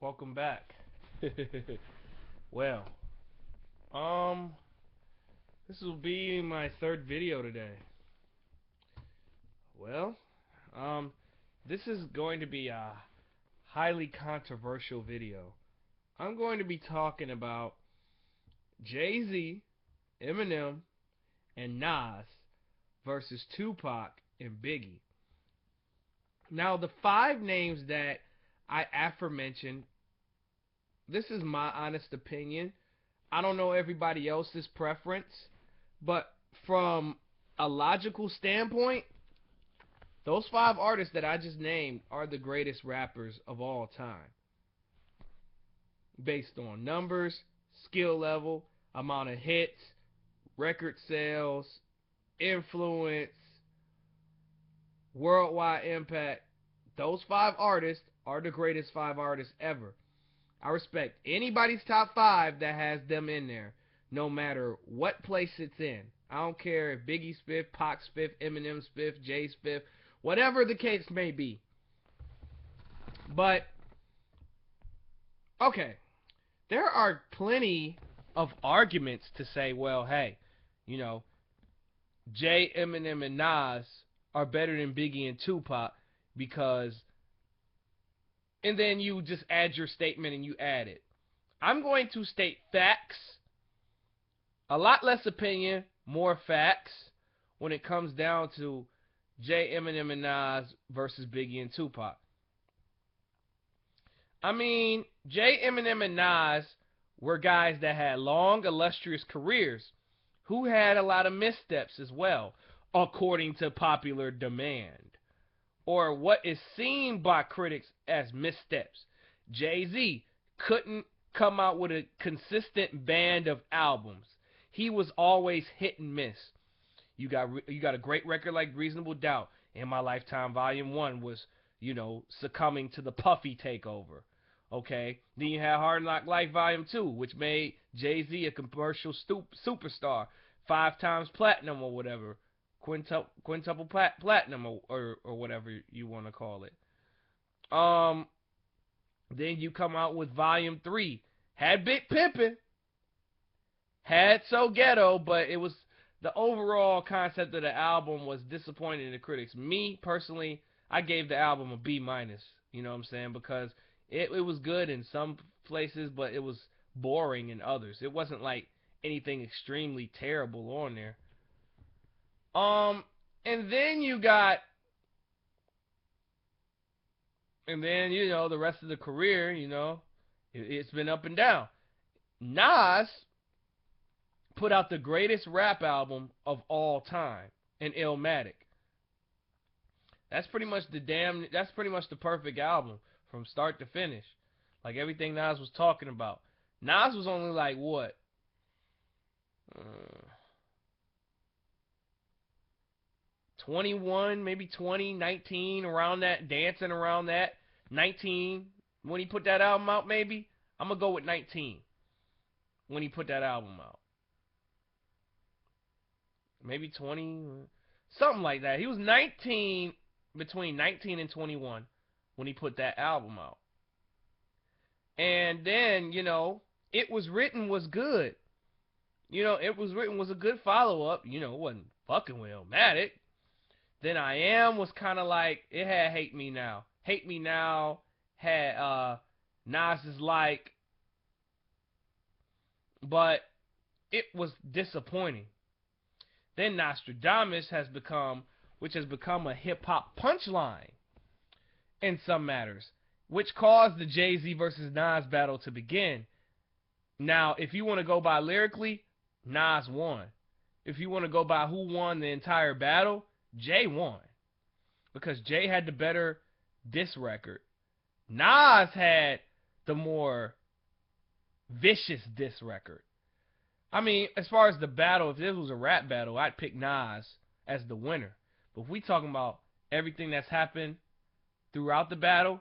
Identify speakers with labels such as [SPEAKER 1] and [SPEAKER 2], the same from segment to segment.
[SPEAKER 1] Welcome back. Well, um, this will be my third video today. Well, um, this is going to be a highly controversial video. I'm going to be talking about Jay-Z, Eminem, and Nas versus Tupac and Biggie. Now, the five names that I aforementioned, this is my honest opinion. I don't know everybody else's preference, but from a logical standpoint, those five artists that I just named are the greatest rappers of all time. Based on numbers, skill level, amount of hits, record sales, influence, worldwide impact. Those five artists are the greatest five artists ever. I respect anybody's top five that has them in there, no matter what place it's in. I don't care if Biggie's fifth, Pac's fifth, Eminem's fifth, Jay's fifth, whatever the case may be. But, okay, there are plenty of arguments to say, well, hey, you know, Jay, Eminem, and Nas are better than Biggie and Tupac because, and then you just add your statement and you add it. I'm going to state facts, a lot less opinion, more facts when it comes down to Jay, Eminem, and Nas versus Biggie and Tupac. I mean, Jay, Eminem, and Nas were guys that had long, illustrious careers who had a lot of missteps as well, according to popular demand, or what is seen by critics as missteps. Jay-Z couldn't come out with a consistent band of albums. He was always hit and miss. You got a great record like Reasonable Doubt. In My Lifetime Volume 1 was, succumbing to the Puffy takeover. Okay? Then you had Hard Knock Life Volume 2, which made Jay-Z a commercial superstar. 5 times platinum or whatever. Quintuple platinum or whatever you want to call it. Then you come out with Volume 3. Had Big Pimpin'. Had So Ghetto, but it was the overall concept of the album was disappointing to critics. Me, personally, I gave the album a B-. You know what I'm saying? Because it was good in some places, but it was boring in others. It wasn't like anything extremely terrible on there. And then you got, and then, the rest of the career, it's been up and down. Nas put out the greatest rap album of all time in Illmatic. That's pretty much the perfect album from start to finish. Like everything Nas was talking about. Nas was only like what? 21, maybe 20, 19, around that, dancing around that. 19 when he put that album out, maybe. I'm going to go with 19 when he put that album out. Maybe 20, something like that. He was 19, between 19 and 21 when he put that album out. And then, It Was Written was good. It Was Written was a good follow-up. It wasn't fucking with Illmatic. Then I Am was kind of like, it had Hate Me Now. Hate Me Now had Nas's Like, but it was disappointing. Then Nostradamus which has become a hip-hop punchline in some matters, which caused the Jay-Z versus Nas battle to begin. Now, if you want to go by lyrically, Nas won. If you want to go by who won the entire battle, Jay won. Because Jay had the better diss record. Nas had the more vicious diss record. I mean, as far as the battle, if this was a rap battle, I'd pick Nas as the winner. But if we talking about everything that's happened throughout the battle,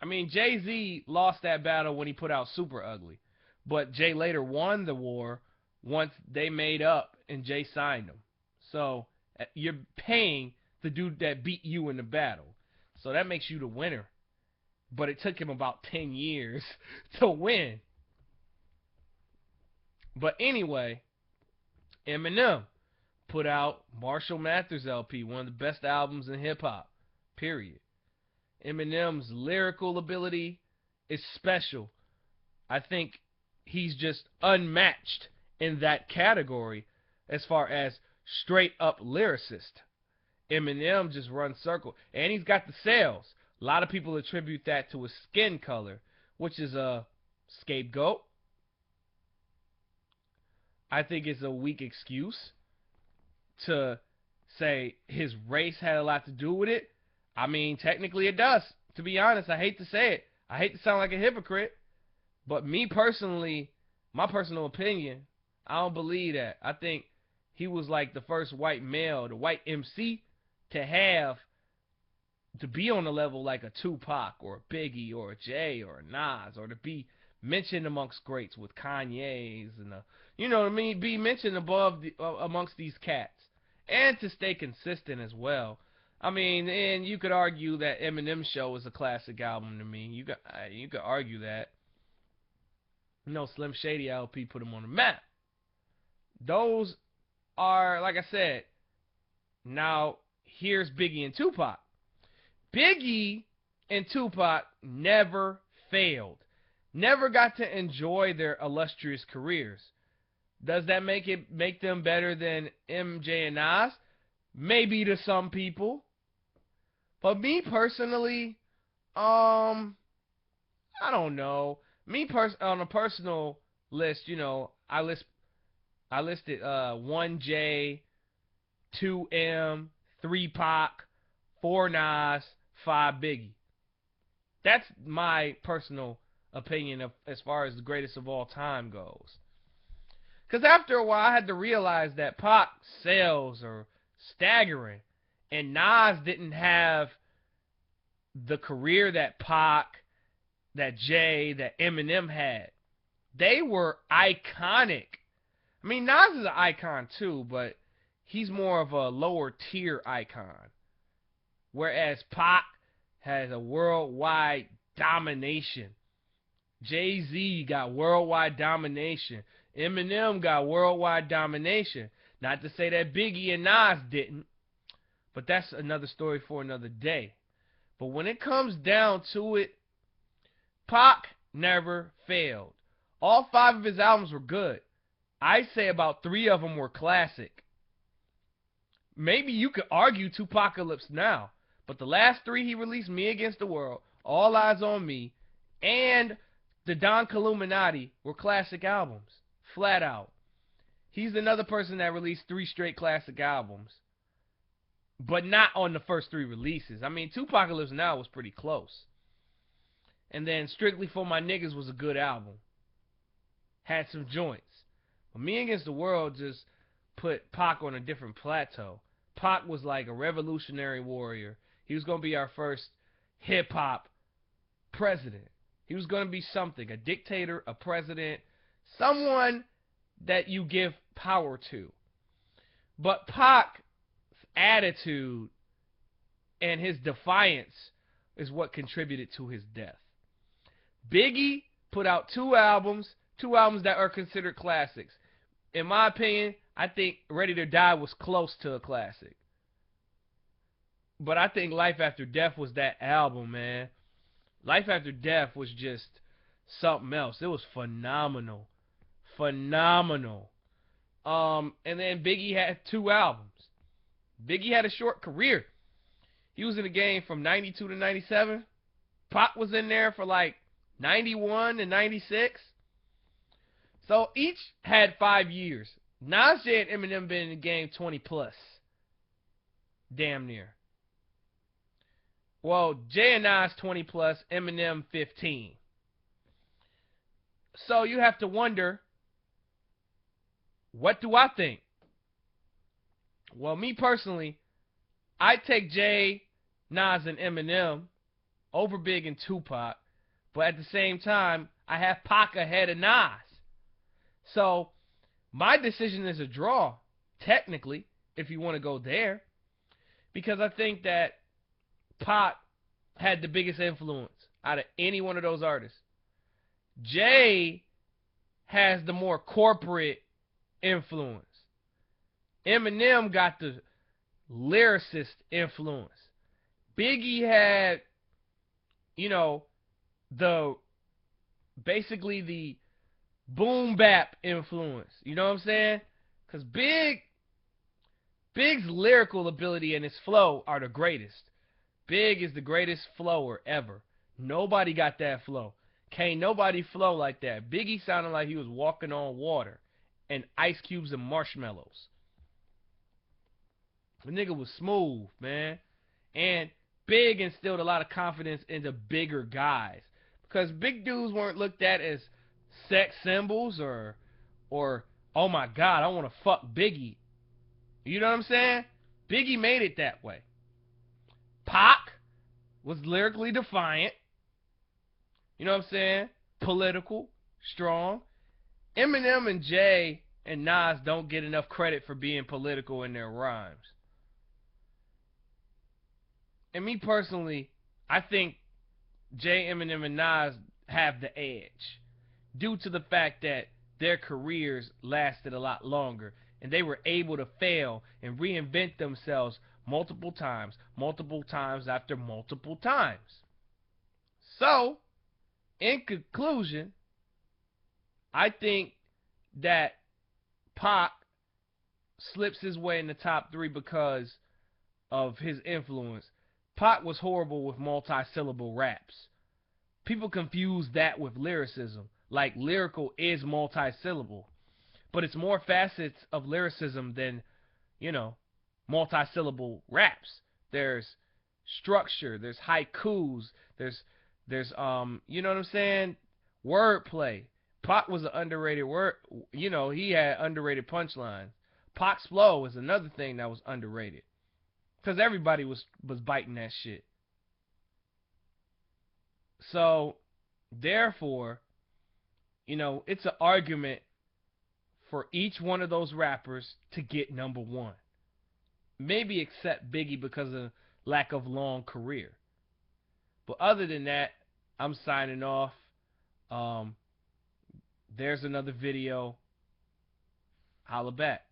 [SPEAKER 1] I mean, Jay-Z lost that battle when he put out Super Ugly. But Jay later won the war once they made up and Jay signed him. So you're paying the dude that beat you in the battle. So that makes you the winner. but it took him about 10 years to win. But anyway, Eminem put out Marshall Mathers LP, one of the best albums in hip hop, period. Eminem's lyrical ability is special. I think he's just unmatched in that category as far as straight up lyricist. Eminem just runs circle, and he's got the sales. A lot of people attribute that to his skin color, which is a scapegoat. I think it's a weak excuse to say his race had a lot to do with it. I mean, technically it does. To be honest, I hate to say it. I hate to sound like a hypocrite. But me personally, my personal opinion, I don't believe that. I think he was like the first white male, the white MC to be on a level like a Tupac or a Biggie or a Jay or a Nas, or to be mentioned amongst greats with Kanye's and you know what I mean, be mentioned amongst these cats, and to stay consistent as well. I mean, and you could argue that Eminem Show is a classic album to me. You could argue that. You know, Slim Shady LP put him on the map. Those are, like I said, now here's Biggie and Tupac. Biggie and Tupac never failed. Never got to enjoy their illustrious careers. Does that make them better than MJ and Nas? Maybe to some people. But me personally, I don't know. On a personal list, you know, I listed 1J, 2M, 3 Pac, 4 Nas, 5 Biggie. That's my personal opinion of as far as the greatest of all time goes. Because after a while, I had to realize that Pac sales are staggering, and Nas didn't have the career that Pac, that Jay, that Eminem had. They were iconic. I mean, Nas is an icon too, but he's more of a lower tier icon. Whereas Pac has a worldwide domination. Jay-Z got worldwide domination. Eminem got worldwide domination. Not to say that Biggie and Nas didn't, but that's another story for another day. But when it comes down to it, Pac never failed. All 5 of his albums were good. I'd say about 3 of them were classic. Maybe you could argue Tupacalypse Now, but the last 3 he released, Me Against the World, All Eyes on Me, and The Don Killuminati, were classic albums. Flat out. He's another person that released 3 straight classic albums, but not on the first 3 releases. I mean, Tupacalypse Now was pretty close. And then Strictly For My Niggas was a good album. Had some joints. But Me Against the World just put Pac on a different plateau. Pac was like a revolutionary warrior. He was going to be our first hip-hop president. He was going to be something, a dictator, a president, someone that you give power to. But Pac's attitude and his defiance is what contributed to his death. Biggie put out 2 albums that are considered classics. In my opinion, I think Ready to Die was close to a classic. But I think Life After Death was that album, man. Life After Death was just something else. It was phenomenal. Phenomenal. And then Biggie had 2 albums. Biggie had a short career. He was in the game from 92 to 97. Pac was in there for like 91 to 96. So each had 5 years. Nas, Jay, and Eminem been in the game 20 plus. Damn near. Well, Jay and Nas 20 plus, Eminem 15. So you have to wonder, what do I think? Well, me personally, I take Jay, Nas, and Eminem over Big and Tupac, but at the same time, I have Pac ahead of Nas. So my decision is a draw, technically, if you want to go there, because I think that Pac had the biggest influence. out of any one of those artists. Jay has the more corporate influence. Eminem got the lyricist influence. Biggie had, you know, the basically the boom bap influence. You know what I'm saying? Because Big's lyrical ability and his flow are the greatest. Big is the greatest flower ever. Nobody got that flow. Can't nobody flow like that. Biggie sounded like he was walking on water and ice cubes and marshmallows. The nigga was smooth, man. And Big instilled a lot of confidence into bigger guys. Because big dudes weren't looked at as sex symbols or oh my God, I want to fuck Biggie. You know what I'm saying? Biggie made it that way. Pac was lyrically defiant. You know what I'm saying? Political, strong. Eminem and Jay and Nas don't get enough credit for being political in their rhymes. And me personally, I think Jay, Eminem, and Nas have the edge due to the fact that their careers lasted a lot longer and they were able to fail and reinvent themselves multiple times after multiple times. So, in conclusion, I think that Pac slips his way in the top 3 because of his influence. Pac was horrible with multi-syllable raps. People confuse that with lyricism. Like, lyrical is multi-syllable. But it's more facets of lyricism than, you know, multi-syllable raps. There's structure, there's haikus, there's you know what I'm saying? Wordplay. Pac was an underrated word, you know, he had underrated punchlines. Pac's flow is another thing that was underrated. Because everybody was biting that shit. So, therefore, you know, it's an argument for each one of those rappers to get number 1. Maybe except Biggie because of lack of long career. But other than that, I'm signing off. There's another video. Holla back.